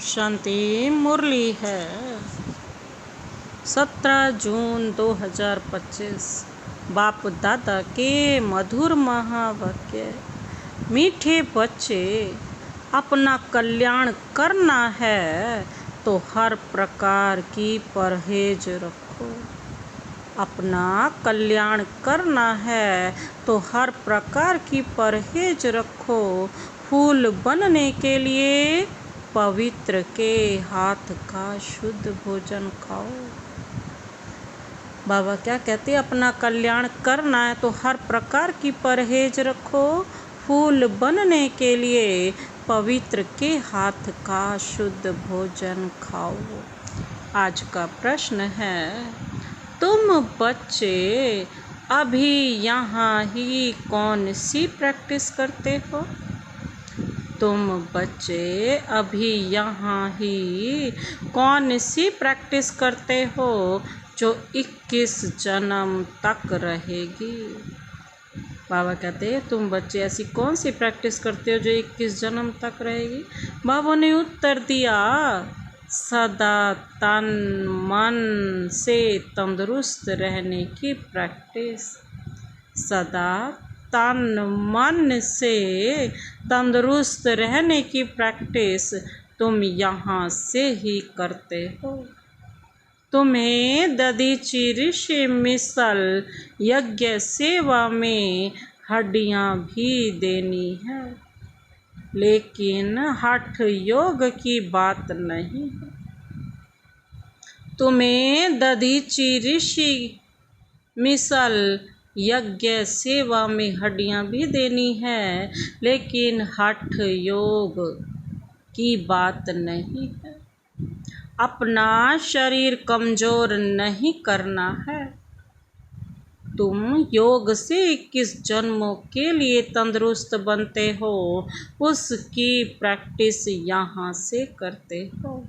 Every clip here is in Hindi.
शांति मुरली है 17 जून 2025। बाप दादा के मधुर महावाक्य। मीठे बच्चे, अपना कल्याण करना है तो हर प्रकार की परहेज रखो। अपना कल्याण करना है तो हर प्रकार की परहेज रखो। फूल बनने के लिए पवित्र के हाथ का शुद्ध भोजन खाओ। बाबा क्या कहते, अपना कल्याण करना है तो हर प्रकार की परहेज रखो। फूल बनने के लिए पवित्र के हाथ का शुद्ध भोजन खाओ। आज का प्रश्न है, तुम बच्चे अभी यहाँ ही कौन सी प्रैक्टिस करते हो? तुम बच्चे अभी यहाँ ही कौन सी प्रैक्टिस करते हो जो 21 जन्म तक रहेगी? बाबा कहते हैं, तुम बच्चे ऐसी कौन सी प्रैक्टिस करते हो जो 21 जन्म तक रहेगी? बाबा ने उत्तर दिया, सदा तन मन से तंदुरुस्त रहने की प्रैक्टिस। सदा तन मन से तंदुरुस्त रहने की प्रैक्टिस तुम यहाँ से ही करते हो। तुम्हें दधीचि ऋषि मिसल यज्ञ सेवा में हड्डियाँ भी देनी है, लेकिन हठ योग की बात नहीं है। तुम्हें दधीचि ऋषि मिसल यज्ञ सेवा में हड्डियाँ भी देनी है, लेकिन हठ योग की बात नहीं है। अपना शरीर कमजोर नहीं करना है। तुम योग से 21 जन्मों के लिए तंदुरुस्त बनते हो, उसकी प्रैक्टिस यहाँ से करते हो।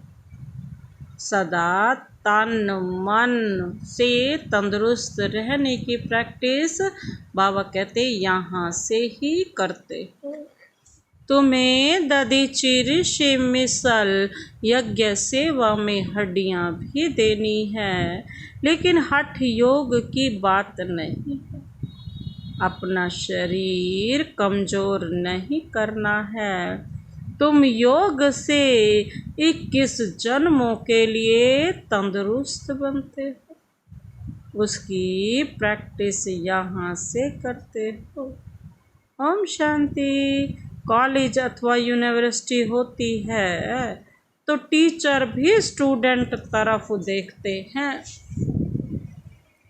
सदा तन मन से तंदुरुस्त रहने की प्रैक्टिस बाबा कहते यहाँ से ही करते हो। तुम्हें दधीचि ऋषि मिसल यज्ञ सेवा में हड्डियाँ भी देनी है, लेकिन हठ योग की बात नहीं है। अपना शरीर कमजोर नहीं करना है। तुम योग से 21 जन्मों के लिए तंदुरुस्त बनते हो, उसकी प्रैक्टिस यहाँ से करते हो। ओम शांति। कॉलेज अथवा यूनिवर्सिटी होती है तो टीचर भी स्टूडेंट तरफ देखते हैं।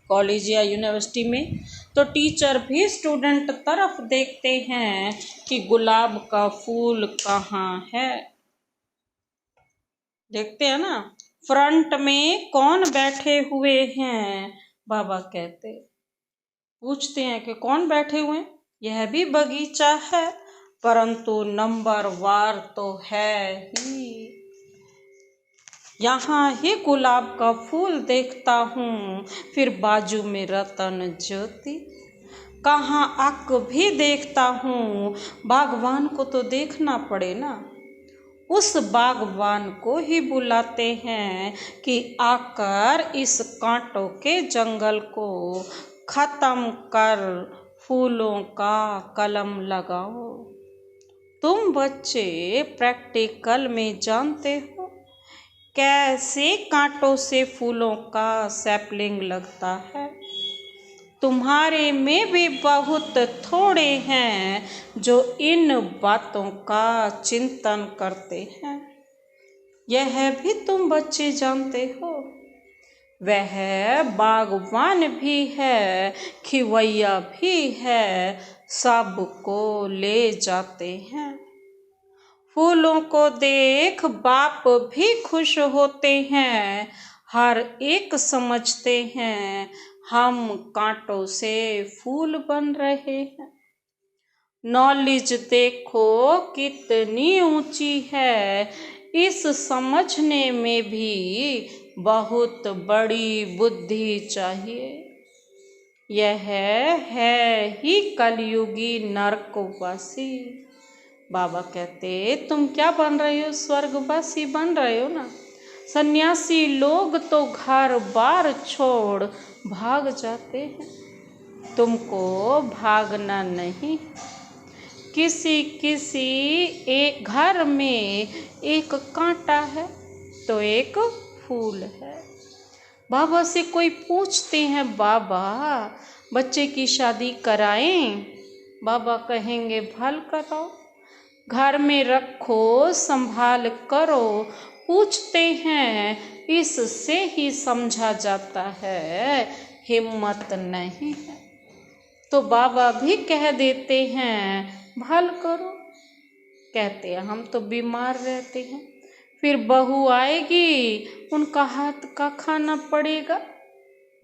कॉलेज या यूनिवर्सिटी में तो टीचर भी स्टूडेंट तरफ देखते हैं कि गुलाब का फूल कहाँ है। देखते हैं ना, फ्रंट में कौन बैठे हुए हैं? बाबा कहते, पूछते हैं कि कौन बैठे हुए हैं? यह भी बगीचा है, परंतु नंबर वार तो है ही। यहाँ ही गुलाब का फूल देखता हूँ, फिर बाजू में रतन ज्योति। कहाँ अक भी देखता हूँ, बागवान को तो देखना पड़े ना। उस बागवान को ही बुलाते हैं कि आकर इस कांटों के जंगल को खत्म कर फूलों का कलम लगाओ। तुम बच्चे प्रैक्टिकल में जानते हो कैसे कांटों से फूलों का सैपलिंग लगता है। तुम्हारे में भी बहुत थोड़े हैं जो इन बातों का चिंतन करते हैं। यह भी तुम बच्चे जानते हो। वह बागवान भी है, खिवैया भी है, सबको ले जाते हैं। फूलों को देख बाप भी खुश होते हैं। हर एक समझते हैं हम कांटों से फूल बन रहे हैं। नॉलेज देखो कितनी ऊंची है, इस समझने में भी बहुत बड़ी बुद्धि चाहिए। यह है ही कलयुगी नरकवासी। बाबा कहते तुम क्या बन रहे हो, स्वर्गवासी बन रहे हो ना। सन्यासी लोग तो घर बार छोड़ भाग जाते हैं, तुमको भागना नहीं। किसी किसी एक घर में एक कांटा है तो एक फूल है। बाबा से कोई पूछते हैं, बाबा बच्चे की शादी कराएं? बाबा कहेंगे भल कराओ, घर में रखो संभाल करो। पूछते हैं इससे ही समझा जाता है हिम्मत नहीं है। तो बाबा भी कह देते हैं भल करो। कहते हैं हम तो बीमार रहते हैं, फिर बहू आएगी उनका हाथ का खाना पड़ेगा।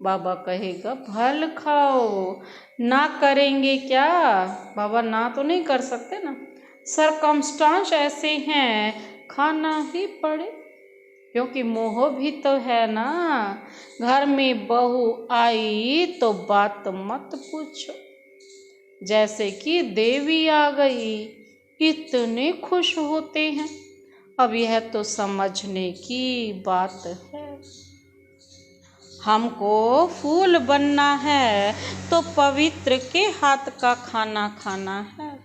बाबा कहेगा भल खाओ, ना करेंगे क्या? बाबा ना तो नहीं कर सकते ना, सरकमस्टांस ऐसे हैं खाना ही पड़े, क्योंकि मोह भी तो है ना। घर में बहू आई तो बात मत पूछो, जैसे कि देवी आ गई इतने खुश होते हैं। अब यह तो समझने की बात है। हमको फूल बनना है तो पवित्र के हाथ का खाना खाना है,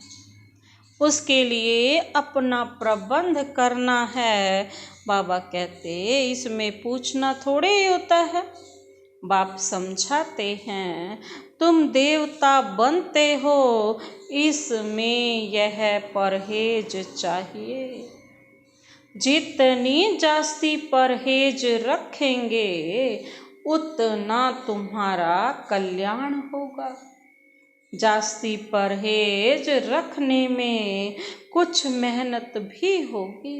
उसके लिए अपना प्रबंध करना है। बाबा कहते इसमें पूछना थोड़े ही होता है। बाप समझाते हैं तुम देवता बनते हो, इसमें यह परहेज चाहिए। जितनी जास्ती परहेज रखेंगे उतना तुम्हारा कल्याण होगा। जास्ती परहेज रखने में कुछ मेहनत भी होगी।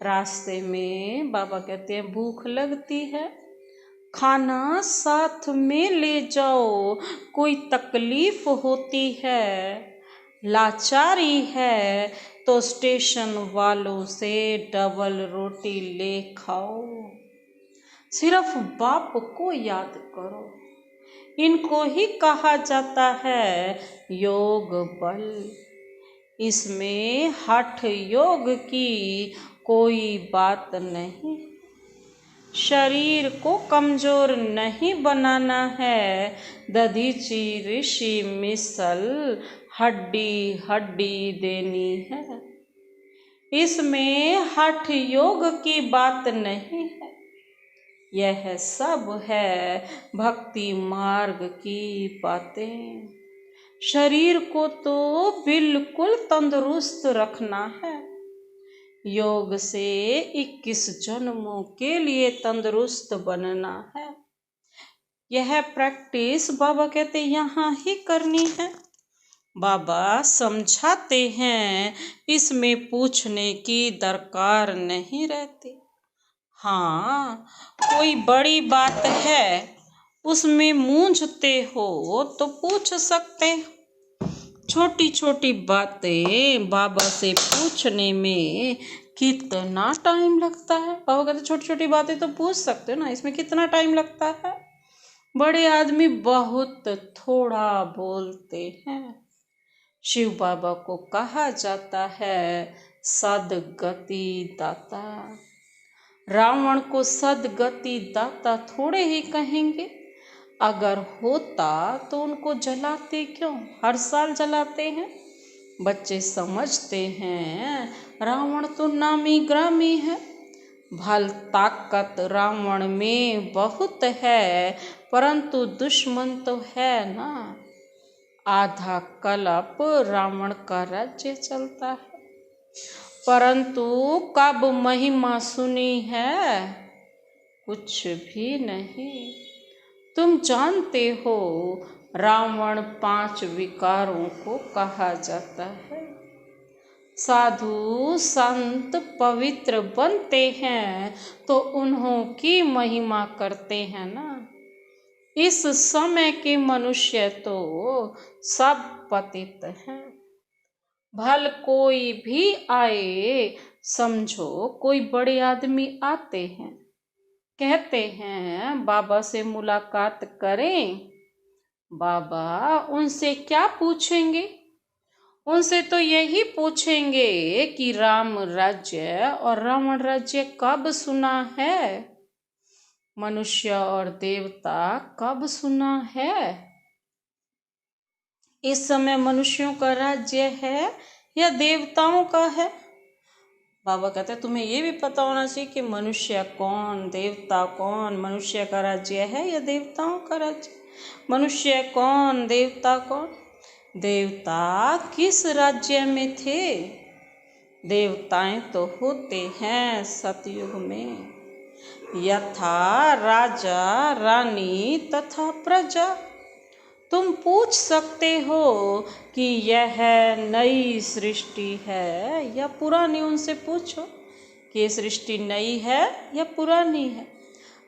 रास्ते में बाबा कहते हैं भूख लगती है, खाना साथ में ले जाओ। कोई तकलीफ होती है, लाचारी है तो स्टेशन वालों से डबल रोटी ले खाओ। सिर्फ बाप को याद करो, इनको ही कहा जाता है योग बल। इसमें हठ योग की कोई बात नहीं। शरीर को कमजोर नहीं बनाना है। दधीची ऋषि मिसल हड्डी हड्डी देनी है। इसमें हठ योग की बात नहीं है। यह सब है भक्ति मार्ग की बातें। शरीर को तो बिल्कुल तंदुरुस्त रखना है। योग से 21 जन्मों के लिए तंदुरुस्त बनना है। यह प्रैक्टिस बाबा कहते यहाँ ही करनी है। बाबा समझाते हैं इसमें पूछने की दरकार नहीं रहती। हाँ, कोई बड़ी बात है उसमें मूंझते हो तो पूछ सकते हो। छोटी छोटी बातें बाबा से पूछने में कितना टाइम लगता है। बाबा कहते छोटी छोटी बातें तो पूछ सकते हो ना, इसमें कितना टाइम लगता है। बड़े आदमी बहुत थोड़ा बोलते हैं। शिव बाबा को कहा जाता है सदगति दाता। रावण को सदगति दाता थोड़े ही कहेंगे। अगर होता तो उनको जलाते क्यों? हर साल जलाते हैं। बच्चे समझते हैं रावण तो नामी ग्रामी है। भल ताकत रावण में बहुत है, परंतु दुश्मन तो है ना। आधा कल्प रावण का राज्य चलता है, परंतु कब महिमा सुनी है? कुछ भी नहीं। तुम जानते हो रावण 5 विकारों को कहा जाता है। साधु संत पवित्र बनते हैं तो उन्हों की महिमा करते हैं ना। इस समय के मनुष्य तो सब पतित हैं। भल कोई भी आए, समझो कोई बड़े आदमी आते हैं, कहते हैं बाबा से मुलाकात करें। बाबा उनसे क्या पूछेंगे? उनसे तो यही पूछेंगे कि राम राज्य और रावण राज्य कब सुना है, मनुष्य और देवता कब सुना है। इस समय मनुष्यों का राज्य है या देवताओं का है। बाबा कहते हैं तुम्हें ये भी पता होना चाहिए कि मनुष्य कौन, देवता कौन, मनुष्य का राज्य है या देवताओं का राज्य। मनुष्य कौन, देवता कौन। देवता किस राज्य में थे। देवताएं तो होते हैं सतयुग में, यथा राजा रानी तथा प्रजा। तुम पूछ सकते हो कि यह नई सृष्टि है या पुरानी। उनसे पूछो कि ये सृष्टि नई है या पुरानी है।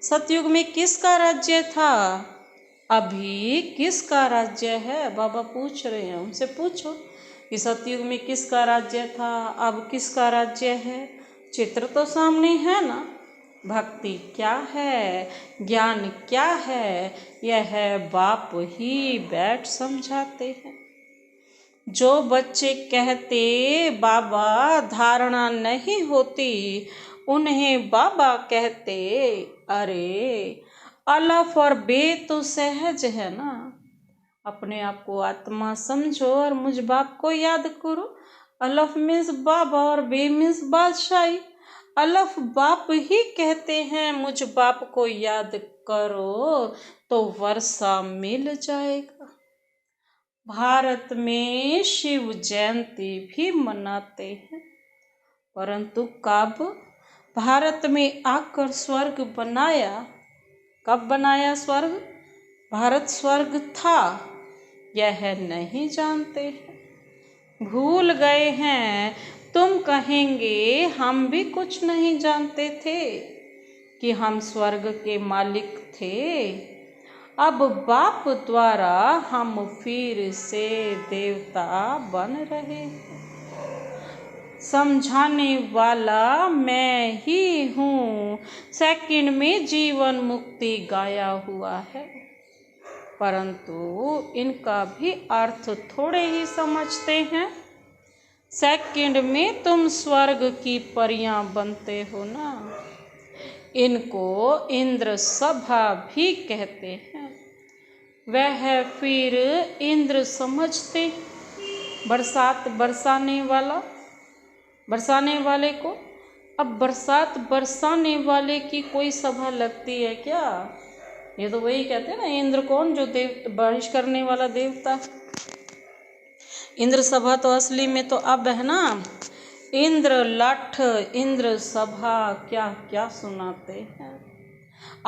सतयुग में किसका राज्य था, अभी किसका राज्य है। बाबा पूछ रहे हैं, उनसे पूछो कि सतयुग में किसका राज्य था, अब किसका राज्य है। चित्र तो सामने है ना। भक्ति क्या है, ज्ञान क्या है, यह बाप ही बैठ समझाते हैं। जो बच्चे कहते बाबा धारणा नहीं होती, उन्हें बाबा कहते अरे अलफ और बे तो सहज है ना। अपने आप को आत्मा समझो और मुझ बाप को याद करो। अलफ मीन्स बाबा और बे मीन्स बादशाही। अलफ बाप ही कहते हैं मुझ बाप को याद करो तो वर्षा मिल जाएगा। भारत में शिव जयंती भी मनाते हैं, परंतु कब भारत में आकर स्वर्ग बनाया, कब बनाया स्वर्ग, भारत स्वर्ग था यह नहीं जानते हैं, भूल गए हैं। तुम कहेंगे हम भी कुछ नहीं जानते थे कि हम स्वर्ग के मालिक थे। अब बाप द्वारा हम फिर से देवता बन रहे हैं। समझाने वाला मैं ही हूँ। सेकंड में जीवन मुक्ति गाया हुआ है, परंतु इनका भी अर्थ थोड़े ही समझते हैं। सेकंड में तुम स्वर्ग की परियां बनते हो ना। इनको इंद्र सभा भी कहते हैं। वह फिर इंद्र समझते बरसात बरसाने वाला, बरसाने वाले को। अब बरसात बरसाने वाले की कोई सभा लगती है क्या। ये तो वही कहते हैं ना, इंद्र कौन, जो देव बारिश करने वाला देवता। इंद्र सभा तो असली में तो अब है ना, इंद्र लठ, इंद्र सभा, क्या क्या सुनाते हैं।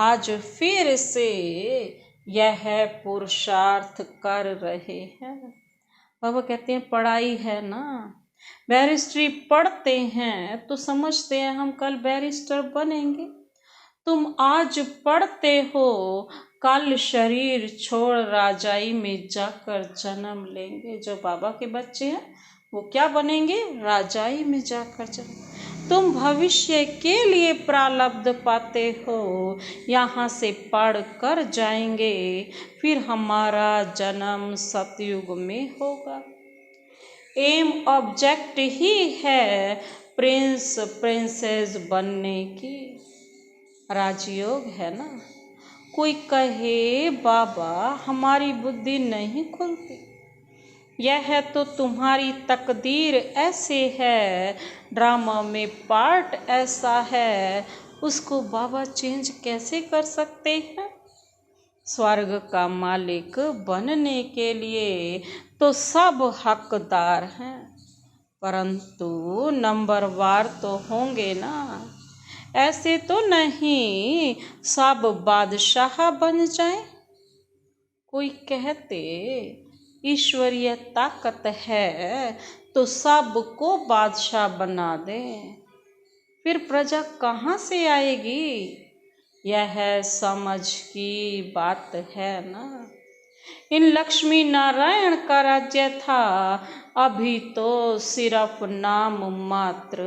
आज फिर से यह पुरुषार्थ कर रहे हैं। बाबा कहते हैं पढ़ाई है ना, बैरिस्ट्री पढ़ते हैं तो समझते हैं हम कल बैरिस्टर बनेंगे। तुम आज पढ़ते हो, कल शरीर छोड़ राजाई में जाकर जन्म लेंगे। जो बाबा के बच्चे हैं वो क्या बनेंगे, राजाई में जाकर जन्म। तुम भविष्य के लिए प्रारब्ध पाते हो, यहाँ से पढ़ कर जाएंगे, फिर हमारा जन्म सतयुग में होगा। एम ऑब्जेक्ट ही है प्रिंस प्रिंसेस बनने की। राजयोग है ना। कोई कहे बाबा हमारी बुद्धि नहीं खुलती, यह तो तुम्हारी तकदीर ऐसे है, ड्रामा में पार्ट ऐसा है, उसको बाबा चेंज कैसे कर सकते हैं। स्वर्ग का मालिक बनने के लिए तो सब हकदार हैं, परंतु नंबरवार तो होंगे ना। ऐसे तो नहीं सब बादशाह बन जाए। कोई कहते ईश्वरीय ताकत है तो सबको बादशाह बना दे, फिर प्रजा कहाँ से आएगी। यह समझ की बात है ना। इन लक्ष्मी नारायण का राज्य था, अभी तो सिर्फ नाम मात्र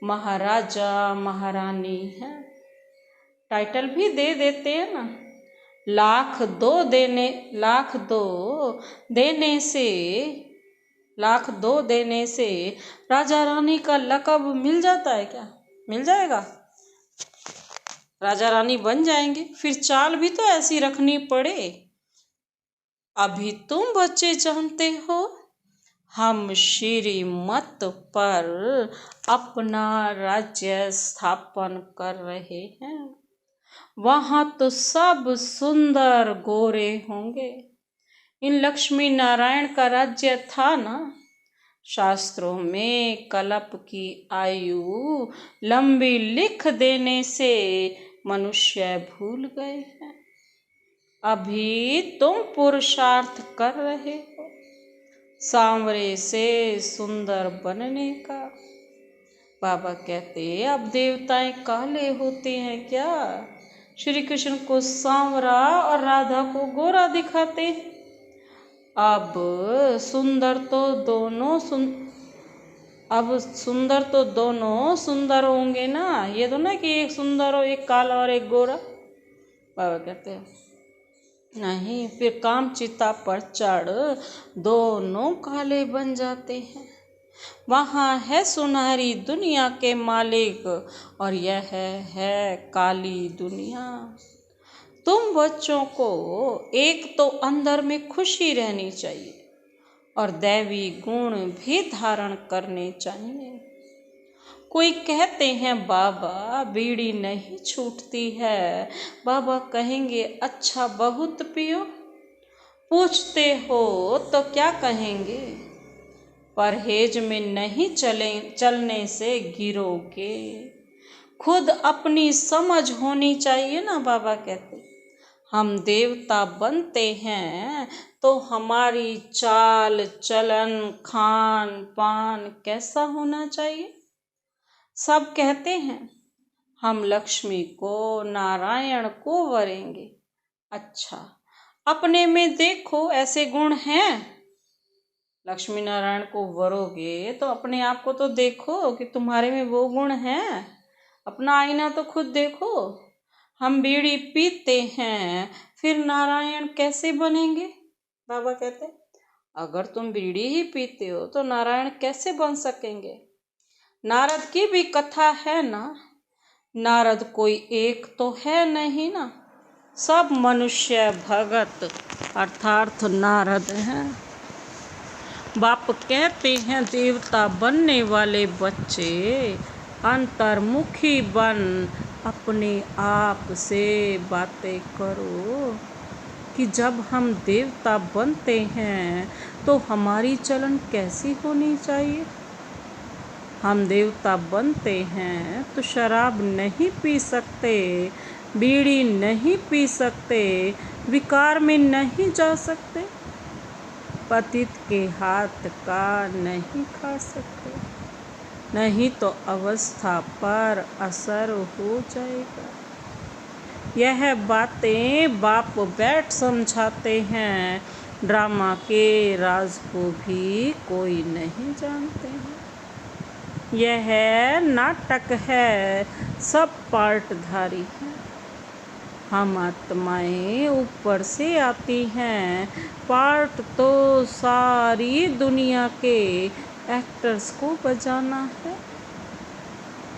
महाराजा महारानी है। टाइटल भी दे देते हैं ना। लाख दो देने से लाख दो देने से राजा रानी का लक़ब मिल जाता है क्या? मिल जाएगा? राजा रानी बन जाएंगे? फिर चाल भी तो ऐसी रखनी पड़े। अभी तुम बच्चे जानते हो, हम श्रीमत पर अपना राज्य स्थापन कर रहे हैं। वहां तो सब सुंदर गोरे होंगे। इन लक्ष्मी नारायण का राज्य था ना। शास्त्रों में कल्प की आयु लंबी लिख देने से मनुष्य भूल गए हैं। अभी तुम पुरुषार्थ कर रहे हो सांवरे से सुंदर बनने का। बाबा कहते अब देवताएं काले होते हैं क्या? श्री कृष्ण को सांवरा और राधा को गोरा दिखाते हैं। अब सुंदर तो दोनों सुंदर होंगे ना। ये तो ना कि एक सुंदर हो, एक काला और एक गोरा। बाबा कहते हैं नहीं, फिर काम चिता पर चढ़ दोनों काले बन जाते हैं। वहाँ है सुनहरी दुनिया के मालिक और यह है काली दुनिया। तुम बच्चों को एक तो अंदर में खुशी रहनी चाहिए और दैवी गुण भी धारण करने चाहिए। कोई कहते हैं बाबा बीड़ी नहीं छूटती है। बाबा कहेंगे अच्छा बहुत पियो। पूछते हो तो क्या कहेंगे? परहेज में नहीं चलने से गिरोगे। खुद अपनी समझ होनी चाहिए ना। बाबा कहते हम देवता बनते हैं तो हमारी चाल चलन खान पान कैसा होना चाहिए? सब कहते हैं हम लक्ष्मी को नारायण को वरेंगे। अच्छा अपने में देखो ऐसे गुण हैं? लक्ष्मी नारायण को वरोगे तो अपने आप को तो देखो कि तुम्हारे में वो गुण हैं। अपना आईना तो खुद देखो। हम बीड़ी पीते हैं फिर नारायण कैसे बनेंगे? बाबा कहते अगर तुम बीड़ी ही पीते हो तो नारायण कैसे बन सकेंगे? नारद की भी कथा है ना। नारद कोई एक तो है नहीं ना, सब मनुष्य भगत अर्थात नारद हैं। बाप कहते हैं देवता बनने वाले बच्चे अंतर्मुखी बन अपने आप से बातें करो कि जब हम देवता बनते हैं तो हमारी चलन कैसी होनी चाहिए। हम देवता बनते हैं तो शराब नहीं पी सकते, बीड़ी नहीं पी सकते, विकार में नहीं जा सकते, पतित के हाथ का नहीं खा सकते, नहीं तो अवस्था पर असर हो जाएगा। यह बातें बाप बैठ समझाते हैं। ड्रामा के राज को भी कोई नहीं जानते हैं। यह नाटक है, सब पार्टधारी हैं। हम आत्माएं ऊपर से आती हैं। पार्ट तो सारी दुनिया के एक्टर्स को बजाना है।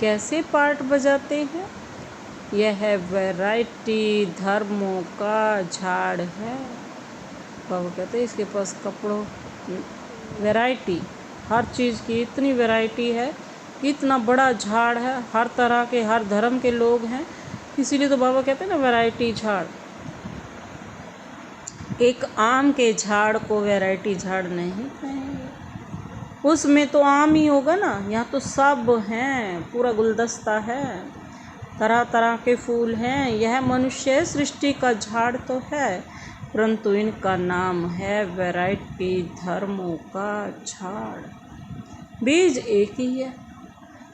कैसे पार्ट बजाते हैं? यह वैरायटी धर्मों का झाड़ है। बाबा कहते हैं इसके पास कपड़ों वैरायटी, हर चीज़ की इतनी वैरायटी है, इतना बड़ा झाड़ है, हर तरह के हर धर्म के लोग हैं। इसीलिए तो बाबा कहते हैं ना वैरायटी झाड़। एक आम के झाड़ को वैरायटी झाड़ नहीं कहेंगे। उसमें तो आम ही होगा ना। यहाँ तो सब हैं, पूरा गुलदस्ता है, तरह तरह के फूल हैं। यह मनुष्य सृष्टि का झाड़ तो है, परंतु इनका नाम है वैरायटी धर्मों का झाड़। बीज एक ही है।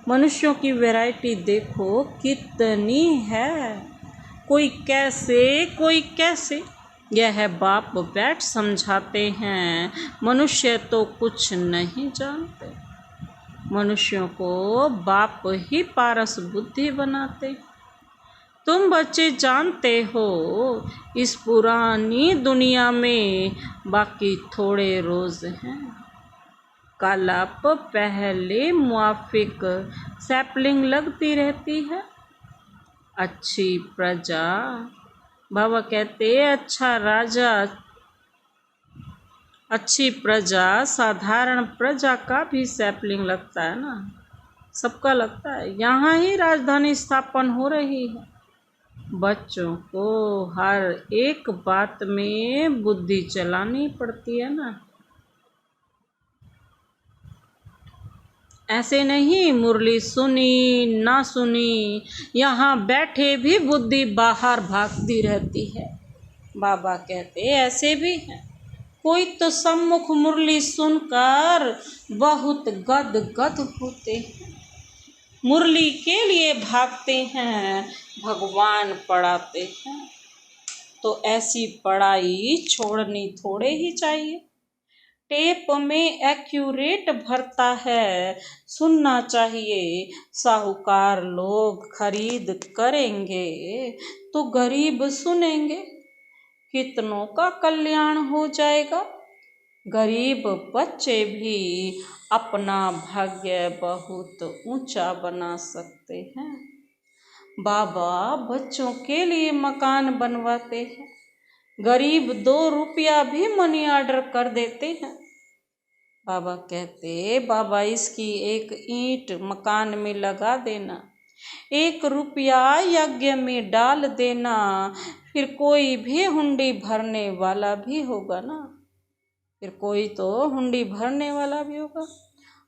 मनुष्यों की वैरायटी देखो कितनी है, कोई कैसे कोई कैसे। यह बाप बैठ समझाते हैं। मनुष्य तो कुछ नहीं जानते। मनुष्यों को बाप ही पारस बुद्धि बनाते। तुम बच्चे जानते हो इस पुरानी दुनिया में बाकी थोड़े रोज हैं। कलप पहले मुआफिक सैपलिंग लगती रहती है। अच्छी प्रजा, बाबा कहते अच्छा राजा, अच्छी प्रजा साधारण प्रजा का भी सैपलिंग लगता है ना, सबका लगता है। यहाँ ही राजधानी स्थापन हो रही है। बच्चों को हर एक बात में बुद्धि चलानी पड़ती है ना। ऐसे नहीं मुरली सुनी ना सुनी, यहाँ बैठे भी बुद्धि बाहर भागती रहती है। बाबा कहते ऐसे भी है। कोई तो सम्मुख मुरली सुनकर बहुत गद गद होते हैं, मुरली के लिए भागते हैं, भगवान पढ़ाते हैं। तो ऐसी पढ़ाई छोड़नी थोड़े ही चाहिए। टेप में एक्यूरेट भरता है, सुनना चाहिए। साहूकार लोग खरीद करेंगे तो गरीब सुनेंगे, कितनों का कल्याण हो जाएगा। गरीब बच्चे भी अपना भाग्य बहुत ऊंचा बना सकते हैं। बाबा बच्चों के लिए मकान बनवाते हैं, गरीब 2 रुपया भी मनी ऑर्डर कर देते हैं। बाबा कहते बाबा इसकी एक ईंट मकान में लगा देना, 1 रुपया यज्ञ में डाल देना, फिर कोई भी हुंडी भरने वाला भी होगा ना, फिर कोई तो हुंडी भरने वाला भी होगा।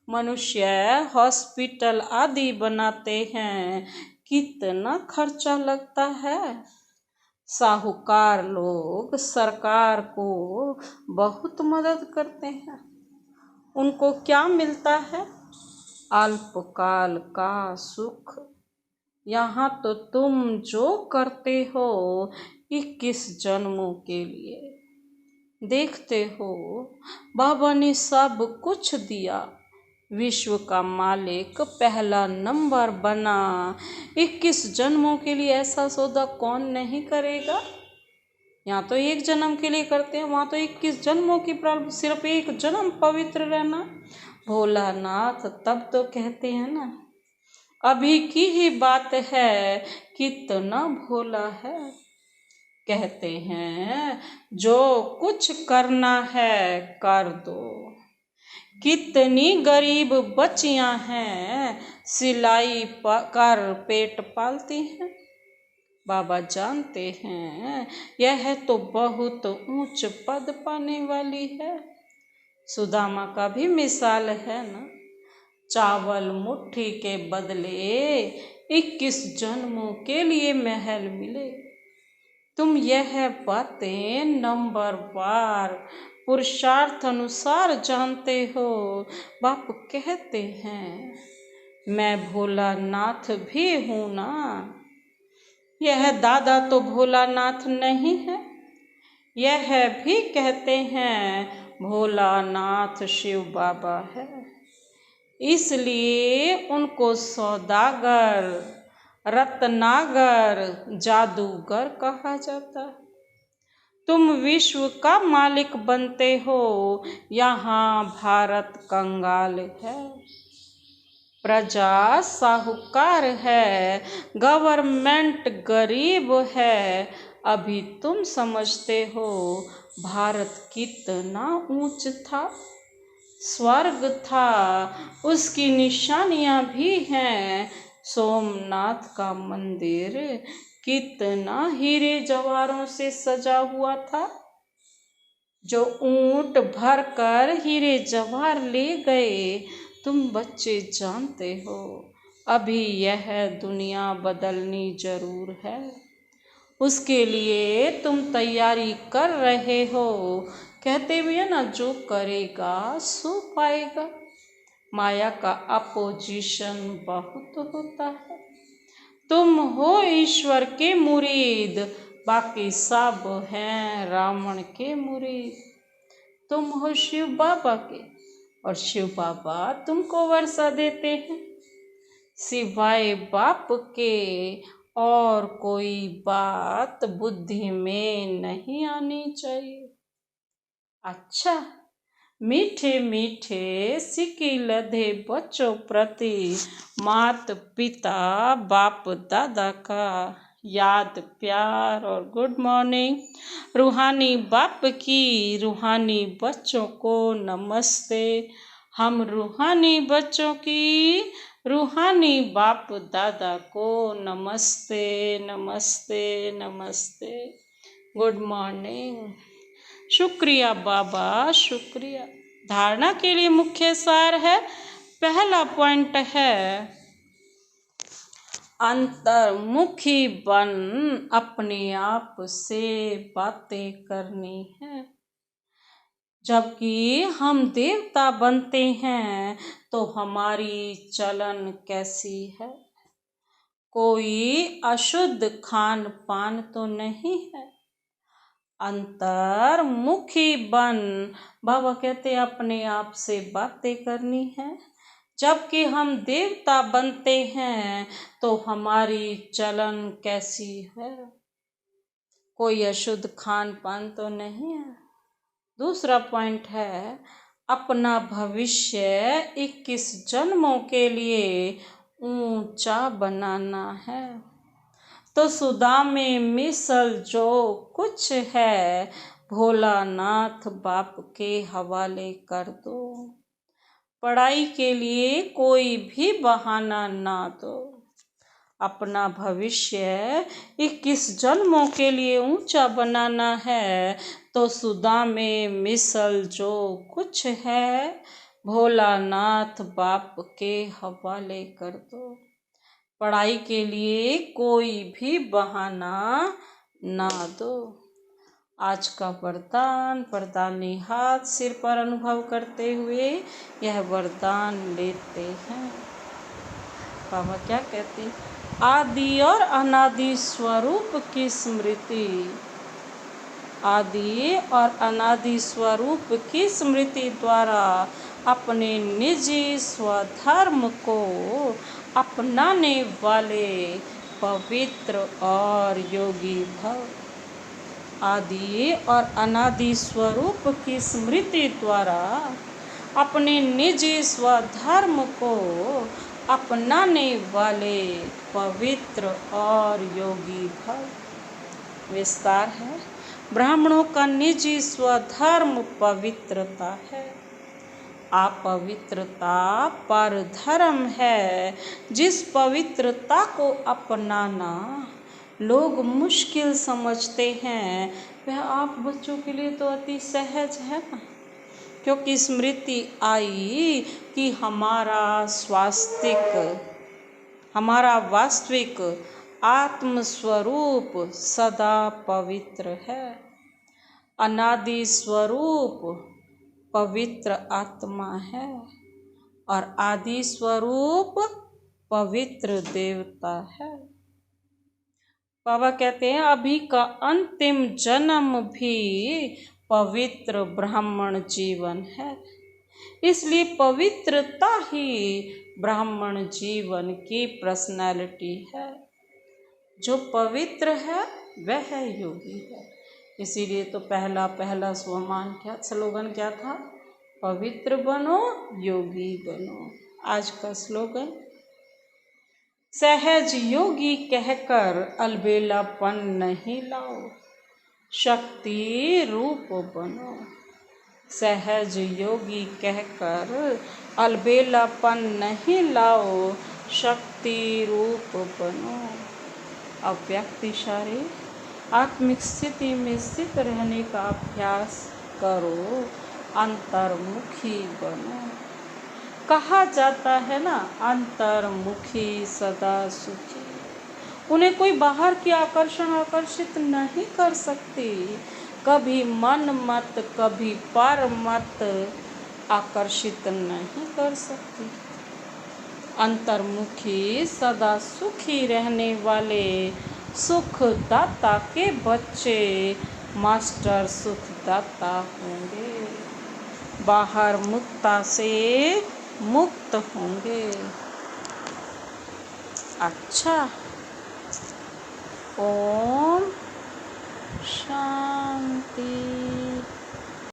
मनुष्य हॉस्पिटल आदि बनाते हैं, कितना खर्चा लगता है। साहूकार लोग सरकार को बहुत मदद करते हैं, उनको क्या मिलता है? अल्पकाल का सुख। यहाँ तो तुम जो करते हो 21 जन्मों के लिए देखते हो। बाबा ने सब कुछ दिया, विश्व का मालिक पहला नंबर बना। 21 जन्मों के लिए ऐसा सौदा कौन नहीं करेगा? यहाँ तो 1 जन्म के लिए करते हैं, वहाँ तो 21 जन्मों की प्रारंभ, सिर्फ 1 जन्म पवित्र रहना। भोलानाथ तब तो कहते हैं ना, अभी की ही बात है कितना भोला है। कहते हैं जो कुछ करना है कर दो। कितनी गरीब बच्चियां हैं सिलाई कर पेट पालती हैं। बाबा जानते हैं यह तो बहुत ऊंच पद पाने वाली है। सुदामा का भी मिसाल है ना, चावल मुट्ठी के बदले 21 जन्मों के लिए महल मिले। तुम यह बातें नंबरवार पुरुषार्थ अनुसार जानते हो। बाप कहते हैं मैं भोलानाथ भी हूँ ना। यह दादा तो भोलानाथ नहीं है, यह भी कहते हैं भोलानाथ शिव बाबा है, इसलिए उनको सौदागर, रत्नागर, जादूगर कहा जाता है। तुम विश्व का मालिक बनते हो, यहाँ भारत कंगाल है, प्रजा साहूकार है, गवर्नमेंट गरीब है। अभी तुम समझते हो भारत कितना ऊंच था, स्वर्ग था, उसकी निशानियां भी हैं। सोमनाथ का मंदिर कितना हीरे जवाहरों से सजा हुआ था, जो ऊंट भर कर हीरे जवाहर ले गए। तुम बच्चे जानते हो अभी यह दुनिया बदलनी जरूर है, उसके लिए तुम तैयारी कर रहे हो। कहते हुए है ना, जो करेगा सो पाएगा। माया का अपोजिशन बहुत होता है। तुम हो ईश्वर के मुरीद, बाकी सब हैं रावण के मुरीद। तुम हो शिव बाबा के, और शिव बाबा तुमको वर्षा देते हैं। सिवाय बाप के और कोई बात बुद्धि में नहीं आनी चाहिए। अच्छा, मीठे मीठे सिक्के लधे बच्चों प्रति माता पिता बाप दादा का याद प्यार और गुड मॉर्निंग। रूहानी बाप की रूहानी बच्चों को नमस्ते। हम रूहानी बच्चों की रूहानी बाप दादा को नमस्ते नमस्ते नमस्ते। Good morning. शुक्रिया बाबा शुक्रिया। धारणा के लिए मुख्य सार है, पहला पॉइंट है अंतर्मुखी बन अपने आप से बातें करनी है। जबकि हम देवता बनते हैं तो हमारी चलन कैसी है? कोई अशुद्ध खान पान तो नहीं है। अंतर्मुखी बन, बाबा कहते अपने आप से बातें करनी है। जबकि हम देवता बनते हैं तो हमारी चलन कैसी है? कोई अशुद्ध खान पान तो नहीं है। दूसरा पॉइंट है अपना भविष्य 21 जन्मों के लिए ऊंचा बनाना है। तो सुदा में मिसल जो कुछ है भोलानाथ बाप के हवाले कर दो। पढ़ाई के लिए कोई भी बहाना ना दो। अपना भविष्य 21 जन्मों के लिए ऊंचा बनाना है तो सुदा में मिसल जो कुछ है भोलानाथ बाप के हवाले कर दो। पढ़ाई के लिए कोई भी बहाना ना दो। आज का वरदान, वरदानी हाथ सिर पर अनुभव करते हुए यह वरदान लेते हैं। बाबा क्या कहते हैं? आदि और अनादि स्वरूप की स्मृति, आदि और अनादि स्वरूप की स्मृति द्वारा अपने निजी स्वधर्म को अपनाने वाले पवित्र और योगी भव। आदि और अनादि स्वरूप की स्मृति द्वारा अपने निजी स्वधर्म को अपनाने वाले पवित्र और योगी भव। विस्तार है, ब्राह्मणों का निजी स्वधर्म पवित्रता है। अपवित्रता परधर्म है। जिस पवित्रता को अपनाना लोग मुश्किल समझते हैं वह आप बच्चों के लिए तो अति सहज है ना, क्योंकि स्मृति आई कि हमारा वास्तविक आत्मस्वरूप सदा पवित्र है। अनादि स्वरूप पवित्र आत्मा है और आदि स्वरूप पवित्र देवता है। बाबा कहते हैं अभी का अंतिम जन्म भी पवित्र ब्राह्मण जीवन है। इसलिए पवित्रता ही ब्राह्मण जीवन की पर्सनालिटी है। जो पवित्र है वह योगी है। इसीलिए तो पहला स्लोगन क्या था? पवित्र बनो योगी बनो। आज का स्लोगन सहज योगी कहकर अलबेलापन नहीं लाओ, शक्ति रूप बनो। सहज योगी कहकर अलबेलापन नहीं लाओ, शक्ति रूप बनो। अव्यक्त इशारे आत्मिक स्थिति में स्थित रहने का अभ्यास करो, अंतर्मुखी बनो। कहा जाता है ना, अंतर्मुखी सदा सुखी। उन्हें कोई बाहर की आकर्षित नहीं कर सकती। कभी मन मत कभी पर मत आकर्षित नहीं कर सकती। अंतर्मुखी सदा सुखी रहने वाले सुखदाता के बच्चे मास्टर सुखदाता होंगे। बाहर मुक्ता से मुक्त होंगे। अच्छा, ओम शांति।